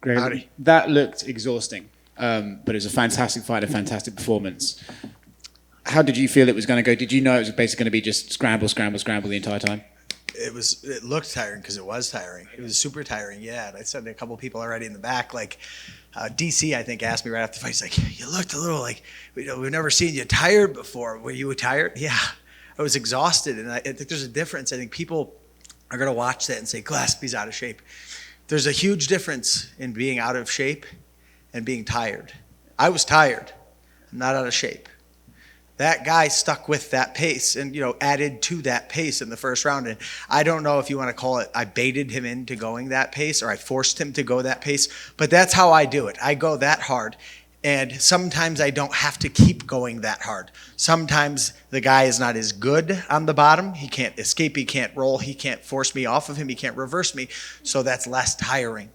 Gregor, Howdy. that looked exhausting, but it was a fantastic fight, a fantastic performance. How did you feel it was going to go? Did you know it was basically going to be just scramble, scramble, scramble the entire time? It looked tiring because it was tiring. It was super tiring, yeah. And I said to a couple of people already in the back, like DC, I think, asked me right after the fight. He's like, "You looked a little like we've never seen you tired before. Were you tired?" Yeah, I was exhausted, and I think there's a difference. I think people are going to watch that and say Gillespie's out of shape. There's a huge difference in being out of shape and being tired. I was tired. I'm not out of shape. That guy stuck with that pace and, added to that pace in the first round. And I don't know if you want to call it I baited him into going that pace or I forced him to go that pace, but that's how I do it. I go that hard. And sometimes I don't have to keep going that hard. Sometimes the guy is not as good on the bottom. He can't escape. He can't roll. He can't force me off of him. He can't reverse me. So that's less tiring.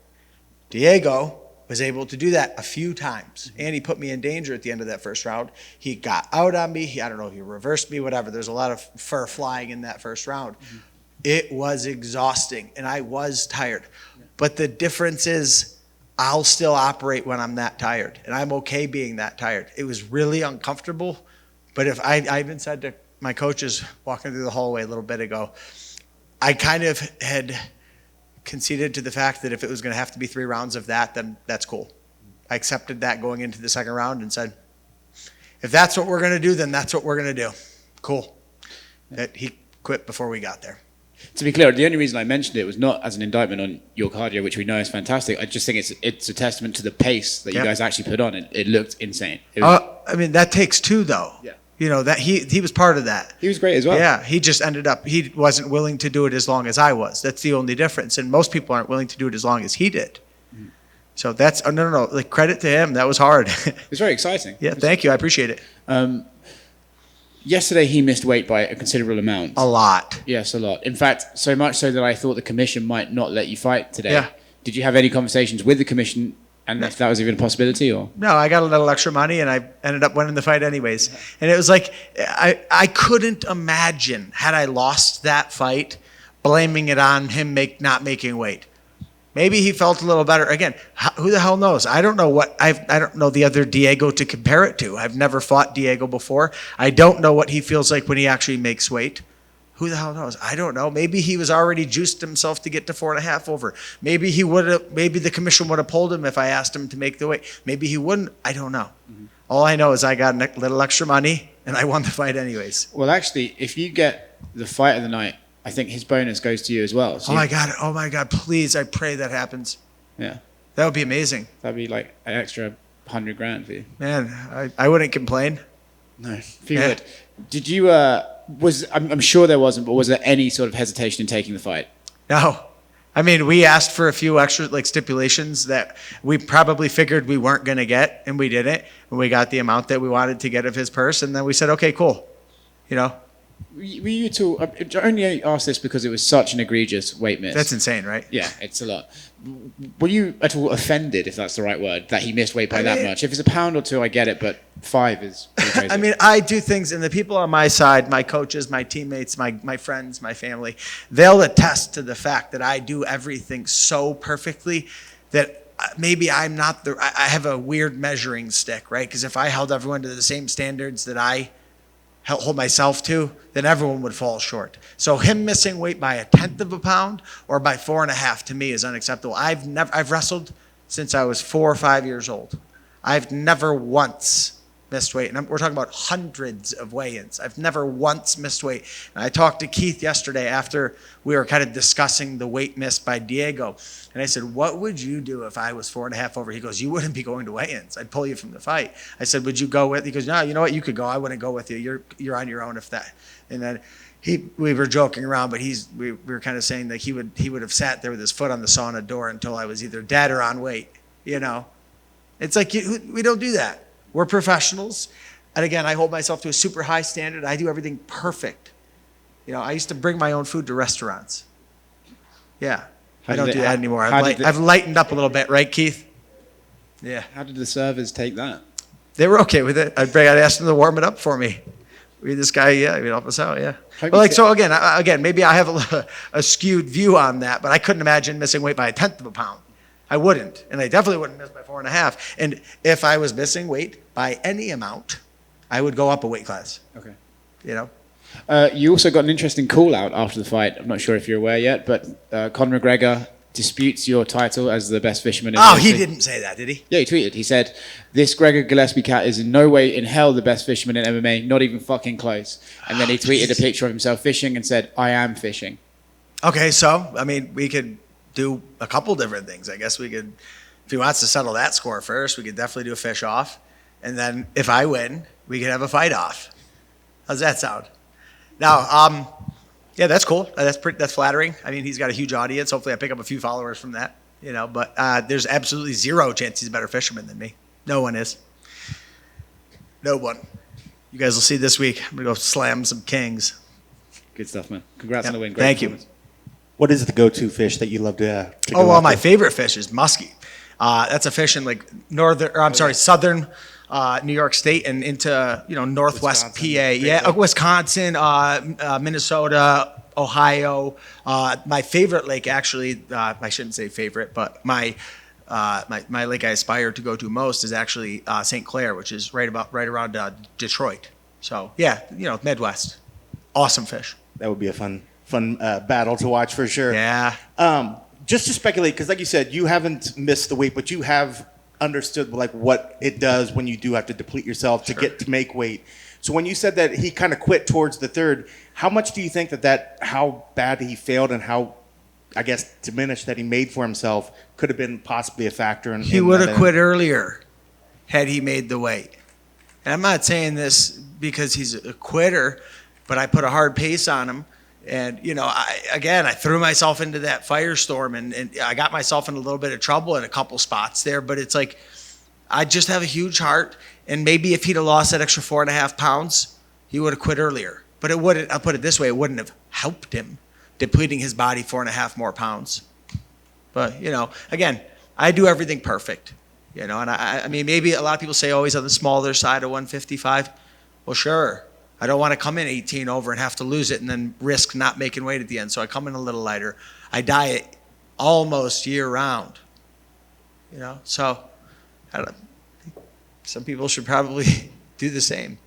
Diego was able to do that a few times. And he put me in danger at the end of that first round. He got out on me. I don't know if he reversed me, whatever. There's a lot of fur flying in that first round. Mm-hmm. It was exhausting, and I was tired. Yeah. But the difference is I'll still operate when I'm that tired, and I'm okay being that tired. It was really uncomfortable, but if I even said to my coaches walking through the hallway a little bit ago, I kind of had conceded to the fact that if it was going to have to be 3 rounds of that, then that's cool. I accepted that going into the second round and said, if that's what we're going to do, then that's what we're going to do. Cool. He quit before we got there. To be clear, the only reason I mentioned it was not as an indictment on your cardio, which we know is fantastic. I just think it's a testament to the pace that you guys actually put on. It looked insane. That takes 2, though. Yeah. That he was part of that. He was great as well. Yeah, he just ended up, he wasn't willing to do it as long as I was. That's the only difference. And most people aren't willing to do it as long as he did. Mm. So that's, no. Like, credit to him. That was hard. It's very exciting. Yeah, thank you. I appreciate it. Yesterday, he missed weight by a considerable amount. A lot. Yes, a lot. In fact, so much so that I thought the commission might not let you fight today. Yeah. Did you have any conversations with the commission? And if that was even a possibility, or? No, I got a little extra money, and I ended up winning the fight anyways. And it was like, I couldn't imagine, had I lost that fight, blaming it on him not making weight. Maybe he felt a little better. Again, who the hell knows? I don't know I don't know the other Diego to compare it to. I've never fought Diego before. I don't know what he feels like when he actually makes weight. Who the hell knows? I don't know. Maybe he was already juiced himself to get to 4.5 over. Maybe the commission would have pulled him if I asked him to make the weight. Maybe he wouldn't. I don't know. Mm-hmm. All I know is I got a little extra money and I won the fight anyways. Well, actually, if you get the fight of the night, I think his bonus goes to you as well. So oh my God, please. I pray that happens. Yeah. That would be amazing. That'd be like an extra $100,000 for you. Man, I wouldn't complain. No, if you would. Did you, I'm sure there wasn't, but was there any sort of hesitation in taking the fight? No. I mean, we asked for a few extra stipulations that we probably figured we weren't going to get, and we didn't. And we got the amount that we wanted to get of his purse, and then we said, okay, cool. Were you two? I only asked this because it was such an egregious weight miss. That's insane, right? Yeah, it's a lot. Were you at all offended, if that's the right word, that he missed weight by that much? If it's a pound or 2, I get it, but 5 is pretty crazy. I mean, I do things, and the people on my side, my coaches, my teammates, my friends, my family, they'll attest to the fact that I do everything so perfectly that maybe I'm not I have a weird measuring stick, right? Because if I held everyone to the same standards that I hold myself to, then everyone would fall short. So him missing weight by 1/10 of a pound or by 4.5 to me is unacceptable. I've wrestled since I was 4 or 5 years old. I've never once missed weight. And we're talking about hundreds of weigh-ins. I've never once missed weight. And I talked to Keith yesterday after we were kind of discussing the weight miss by Diego. And I said, what would you do if I was 4.5 over? He goes, you wouldn't be going to weigh-ins. I'd pull you from the fight. I said, would you go with? He goes, no, you know what? You could go. I wouldn't go with you. You're on your own if that. And then we were joking around, but we were kind of saying that he would have sat there with his foot on the sauna door until I was either dead or on weight. It's like we don't do that. We're professionals. And again, I hold myself to a super high standard. I do everything perfect. I used to bring my own food to restaurants. Yeah. I don't do that anymore. I've lightened up a little bit, right, Keith? Yeah. How did the servers take that? They were okay with it. I'd ask them to warm it up for me. This guy, he'd help us out, yeah. But so again, maybe I have a skewed view on that, but I couldn't imagine missing weight by 1/10 of a pound. I wouldn't. And I definitely wouldn't miss by 4.5. And if I was missing weight by any amount, I would go up a weight class. Okay. You know? You also got an interesting call out after the fight. I'm not sure if you're aware yet, but Conor McGregor disputes your title as the best fisherman in Oh, UFC. he didn't say that, did he? Yeah, he tweeted. He said, "This Gregor Gillespie cat is in no way in hell the best fisherman in MMA, not even fucking close." And then he tweeted a picture of himself fishing and said, "I am fishing." Okay, so, I mean, we could do a couple different things. I guess we could, if he wants to settle that score first, we could definitely do a fish off. And then if I win, we could have a fight off. How's that sound? Now, yeah, that's cool. That's flattering. I mean, he's got a huge audience. Hopefully I pick up a few followers from that, you know, but there's absolutely zero chance he's a better fisherman than me. No one is. No one. You guys will see this week. I'm going to go slam some kings. Good stuff, man. Congrats on the win. Great Thank you. What is the go-to fish that you love to go Oh, well, after? my favorite fish is muskie. That's a fish in like southern New York State and into, you know, northwest Wisconsin, PA. Yeah, Wisconsin, Minnesota, Ohio. My favorite lake, actually, I shouldn't say favorite, but my lake I aspire to go to most is actually St. Clair, which is right around Detroit. So yeah, you know, Midwest. Awesome fish. That would be a fun battle to watch for sure. Yeah. Just to speculate, because like you said, you haven't missed the weight, but you have understood like what it does when you do have to deplete yourself to get to make weight. So when you said that he kind of quit towards the third, how much do you think how bad he failed and how, I guess, diminished that he made for himself could have been possibly a factor in He would have quit earlier had he made the weight. And I'm not saying this because he's a quitter, but I put a hard pace on him. And, you know, I threw myself into that firestorm and I got myself in a little bit of trouble in a couple spots there. But it's like, I just have a huge heart. And maybe if he'd have lost that extra 4.5 pounds, he would have quit earlier. But it wouldn't, I'll put it this way, it wouldn't have helped him depleting his body 4.5 more pounds. But, you know, again, I do everything perfect. You know, and I mean, maybe a lot of people say always on the smaller side of 155. Well, sure. I don't want to come in 18 over and have to lose it and then risk not making weight at the end. So I come in a little lighter. I diet almost year round. You know, so I don't know. Some people should probably do the same.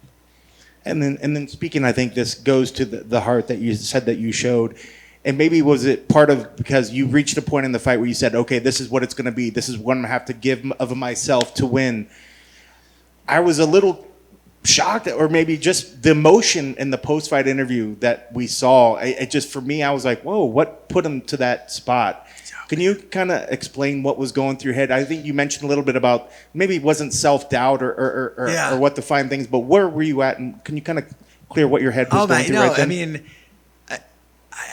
And then speaking, I think this goes to the heart that you said that you showed. And maybe was it part of because you reached a point in the fight where you said, okay, this is what it's going to be. This is what I'm going to have to give of myself to win. I was a little shocked, or maybe just the emotion in the post-fight interview that we saw. It just, for me, I was like, whoa, what put him to that spot? Can you kind of explain what was going through your head? I think you mentioned a little bit about maybe it wasn't self-doubt or what define things, but where were you at? And can you kind of clear what your head was going through right then? I mean,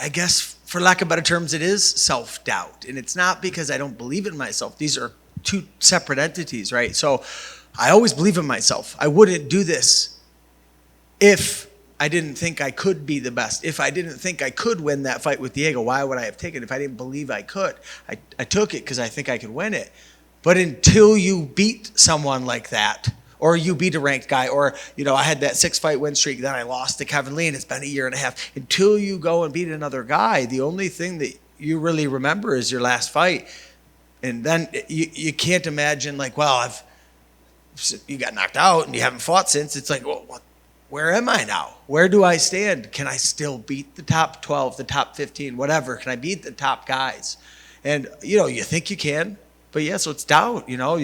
I guess for lack of better terms, it is self-doubt. And it's not because I don't believe in myself. These are two separate entities, right? So I always believe in myself. I wouldn't do this if I didn't think I could be the best. If I didn't think I could win that fight with Diego, why would I have taken it? If I didn't believe I could, I took it because I think I could win it. But until you beat someone like that, or you beat a ranked guy, or, you know, I had that 6-fight win streak, then I lost to Kevin Lee, and it's been a year and a half. Until you go and beat another guy, the only thing that you really remember is your last fight. And then you can't imagine, like, well, you got knocked out and you haven't fought since. It's like, well, where am I now? Where do I stand? Can I still beat the top 12, the top 15, whatever? Can I beat the top guys? And, you know, you think you can, but yeah, so it's doubt, you know,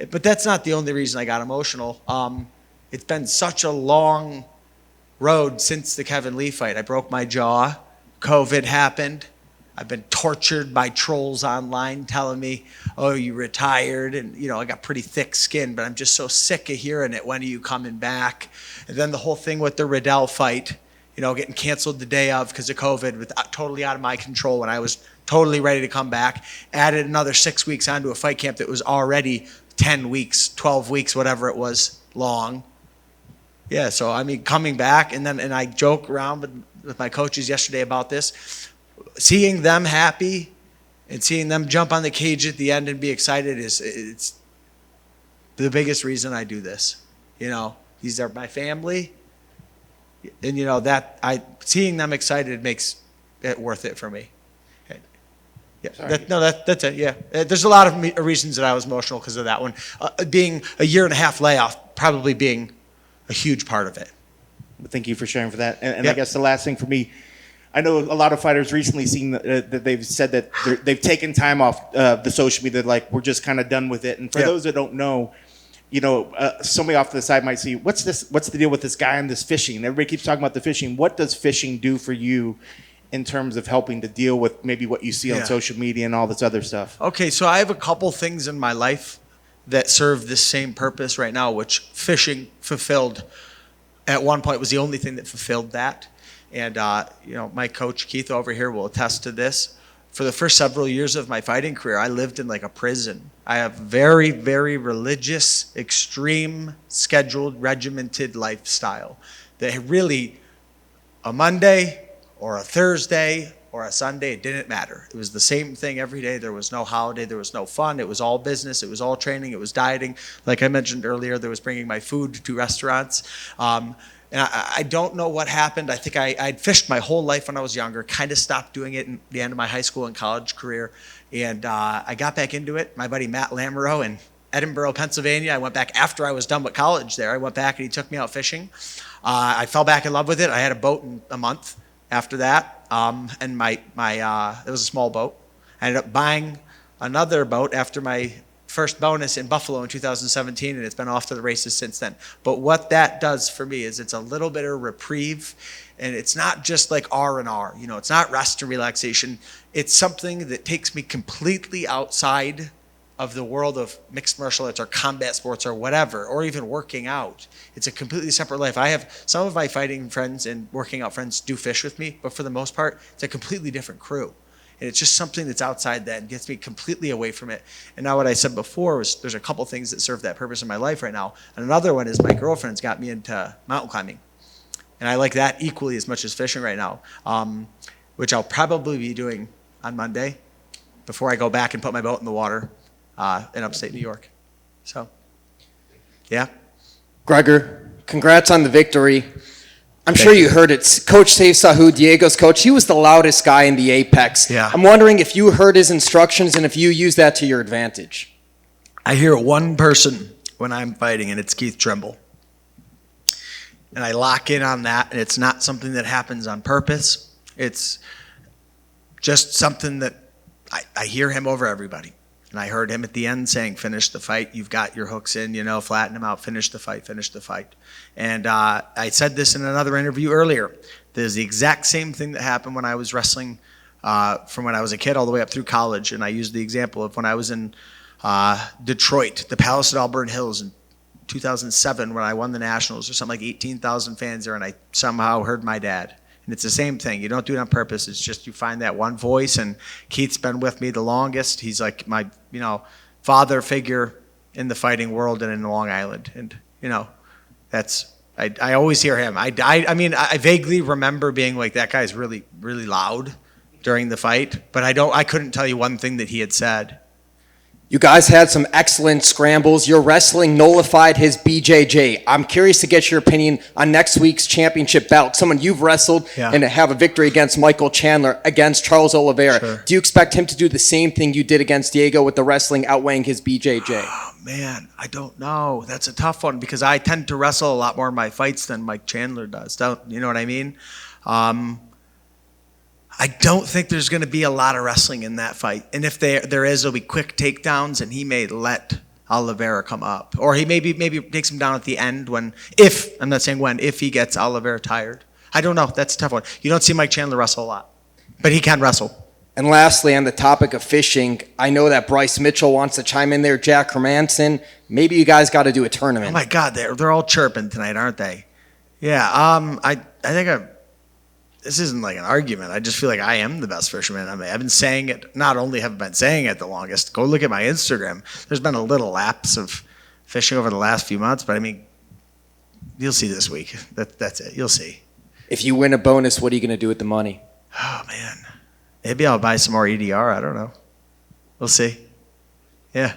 but that's not the only reason I got emotional. It's been such a long road since the Kevin Lee fight. I broke my jaw. COVID happened. I've been tortured by trolls online telling me, oh, you retired. And, you know, I got pretty thick skin, but I'm just so sick of hearing it. When are you coming back? And then the whole thing with the Riddell fight, you know, getting canceled the day of because of COVID, totally out of my control when I was totally ready to come back. Added another 6 weeks onto a fight camp that was already 10 weeks, 12 weeks, whatever it was, long. Yeah, so, I mean, coming back, and I joke around with my coaches yesterday about this. Seeing them happy and seeing them jump on the cage at the end and be excited it's the biggest reason I do this. You know, these are my family, and you know that seeing them excited makes it worth it for me. Yeah, that's it. Yeah, there's a lot of reasons that I was emotional because of that one. Being a year and a half layoff, probably being a huge part of it. Thank you for sharing for that. And Yep. I guess the last thing for me, I know a lot of fighters recently seen that they've said that they've taken time off the social media, like we're just kind of done with it. And for Yep. those that don't know, somebody off to the side might see, what's the deal with this guy and this fishing? And everybody keeps talking about the fishing. What does fishing do for you in terms of helping to deal with maybe what you see on social media and all this other stuff? Okay, so I have a couple things in my life that serve this same purpose right now, which fishing fulfilled. At one point, was the only thing that fulfilled that. And my coach Keith over here will attest to this. For the first several years of my fighting career, I lived in like a prison. I have very, very religious, extreme, scheduled, regimented lifestyle that really a Monday or a Thursday or a Sunday, it didn't matter. It was the same thing every day. There was no holiday. There was no fun. It was all business. It was all training. It was dieting. Like I mentioned earlier, there was bringing my food to restaurants. And I don't know what happened. I think I'd fished my whole life when I was younger, kind of stopped doing it in the end of my high school and college career. And I got back into it. My buddy Matt Lamoureux in Edinburgh, Pennsylvania. I went back after I was done with college there. I went back and he took me out fishing. I fell back in love with it. I had a boat in a month after that. And it was a small boat. I ended up buying another boat after my first bonus in Buffalo in 2017, and it's been off to the races since then. But what that does for me is it's a little bit of reprieve, and it's not just like R&R. It's not rest and relaxation. It's something that takes me completely outside of the world of mixed martial arts or combat sports or whatever, or even working out. It's a completely separate life. I have some of my fighting friends and working out friends do fish with me, but for the most part, it's a completely different crew. And it's just something that's outside that and gets me completely away from it. And now what I said before was there's a couple things that serve that purpose in my life right now. And another one is my girlfriend's got me into mountain climbing. And I like that equally as much as fishing right now, which I'll probably be doing on Monday before I go back and put my boat in the water in upstate New York. So, yeah. Gregor, congrats on the victory. I'm sure you heard it. Coach Saif Sahu, Diego's coach, he was the loudest guy in the Apex. Yeah. I'm wondering if you heard his instructions and if you use that to your advantage. I hear one person when I'm fighting, and it's Keith Trimble. And I lock in on that, and it's not something that happens on purpose. It's just something that I hear him over everybody. And I heard him at the end saying, finish the fight. You've got your hooks in, flatten them out, finish the fight, finish the fight. And I said this in another interview earlier. There's the exact same thing that happened when I was wrestling from when I was a kid all the way up through college. And I used the example of when I was in Detroit, the Palace at Auburn Hills in 2007 when I won the Nationals. There's something like 18,000 fans there, and I somehow heard my dad. And it's the same thing. You don't do it on purpose. It's just you find that one voice. And Keith's been with me the longest. He's like my, father figure in the fighting world and in Long Island. And, that's, I always hear him. I vaguely remember being like, that guy's really, really loud during the fight. But I couldn't tell you one thing that he had said. You guys had some excellent scrambles. Your wrestling nullified his BJJ. I'm curious to get your opinion on next week's championship bout. Someone you've wrestled and have a victory against Michael Chandler, against Charles Oliveira. Sure. Do you expect him to do the same thing you did against Diego with the wrestling outweighing his BJJ? Oh, man, I don't know. That's a tough one because I tend to wrestle a lot more in my fights than Mike Chandler does. You know what I mean? I don't think there's going to be a lot of wrestling in that fight. And if there is, there'll be quick takedowns, and he may let Oliveira come up. Or he maybe takes him down at the end if he gets Oliveira tired. I don't know. That's a tough one. You don't see Mike Chandler wrestle a lot. But he can wrestle. And lastly, on the topic of fishing, I know that Bryce Mitchell wants to chime in there, Jack Hermanson. Maybe you guys got to do a tournament. Oh, my God. They're all chirping tonight, aren't they? Yeah. I think this isn't like an argument. I just feel like I am the best fisherman. I've been saying it. Not only have I been saying it the longest. Go look at my Instagram. There's been a little lapse of fishing over the last few months, but you'll see this week. That's it. You'll see. If you win a bonus, what are you going to do with the money? Oh, man. Maybe I'll buy some more EDR. I don't know. We'll see. Yeah.